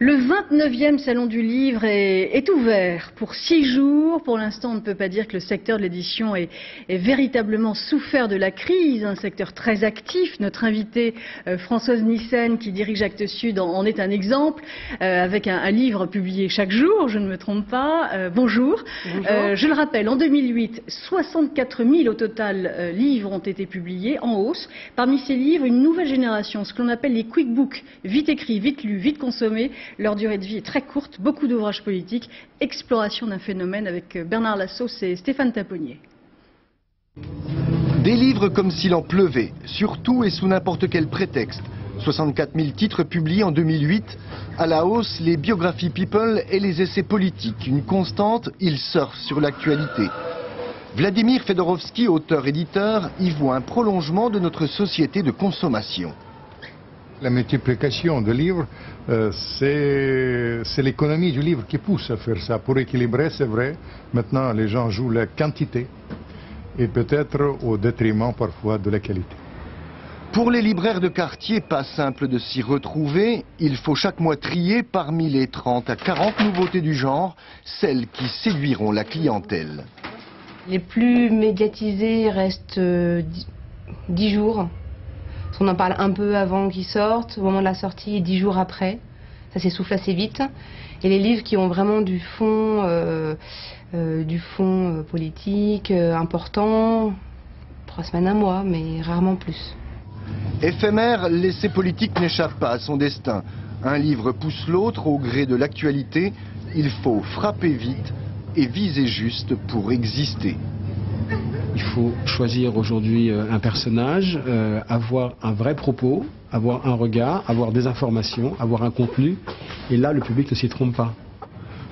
Le 29e Salon du Livre est ouvert pour 6 jours. Pour l'instant, on ne peut pas dire que le secteur de l'édition est véritablement souffert de la crise, un secteur très actif. Notre invitée Françoise Nyssen, qui dirige Actes Sud, en est un exemple, avec un livre publié chaque jour, je ne me trompe pas. Bonjour. Bonjour. Je le rappelle, en 2008, 64 000 au total livres ont été publiés, en hausse. Parmi ces livres, une nouvelle génération, ce que l'on appelle les quick books, vite écrits, vite lus, vite consommés. Leur durée de vie est très courte, beaucoup d'ouvrages politiques, exploration d'un phénomène avec Bernard Lassos et Stéphane Taponnier. Des livres comme s'il en pleuvait, surtout et sous n'importe quel prétexte. 64 000 titres publiés en 2008. À la hausse, les biographies people et les essais politiques. Une constante, ils surfent sur l'actualité. Vladimir Fedorovski, auteur-éditeur, y voit un prolongement de notre société de consommation. La multiplication de livres, c'est l'économie du livre qui pousse à faire ça. Pour équilibrer, c'est vrai, maintenant les gens jouent la quantité et peut-être au détriment parfois de la qualité. Pour les libraires de quartier, pas simple de s'y retrouver. Il faut chaque mois trier parmi les 30 à 40 nouveautés du genre, celles qui séduiront la clientèle. Les plus médiatisés restent 10 jours. On en parle un peu avant qu'ils sortent, au moment de la sortie et 10 jours après. Ça s'essouffle assez vite. Et les livres qui ont vraiment du fond politique important, 3 semaines, un mois, mais rarement plus. Éphémère, l'essai politique n'échappe pas à son destin. Un livre pousse l'autre au gré de l'actualité. Il faut frapper vite et viser juste pour exister. Il faut choisir aujourd'hui un personnage, avoir un vrai propos, avoir un regard, avoir des informations, avoir un contenu. Et là, le public ne s'y trompe pas.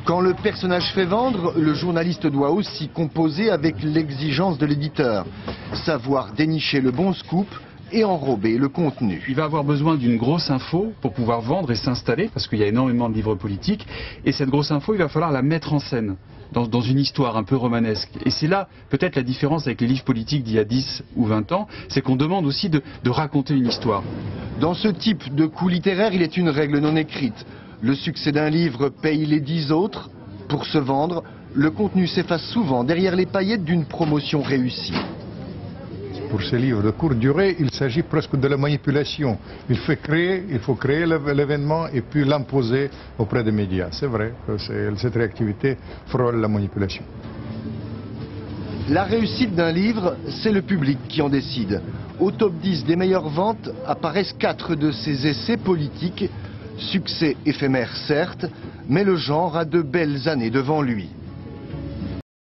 Quand le personnage fait vendre, le journaliste doit aussi composer avec l'exigence de l'éditeur. Savoir dénicher le bon scoop et enrober le contenu. Il va avoir besoin d'une grosse info pour pouvoir vendre et s'installer, parce qu'il y a énormément de livres politiques. Et cette grosse info, il va falloir la mettre en scène. Dans une histoire un peu romanesque. Et c'est là peut-être la différence avec les livres politiques d'il y a 10 ou 20 ans, c'est qu'on demande aussi de raconter une histoire. Dans ce type de coup littéraire, il est une règle non écrite. Le succès d'un livre paye les 10 autres. Pour se vendre, le contenu s'efface souvent derrière les paillettes d'une promotion réussie. Pour ces livres de courte durée, il s'agit presque de la manipulation. Il faut créer l'événement et puis l'imposer auprès des médias. C'est vrai que cette réactivité frôle la manipulation. La réussite d'un livre, c'est le public qui en décide. Au top 10 des meilleures ventes apparaissent 4 de ces essais politiques. Succès éphémère certes, mais le genre a de belles années devant lui.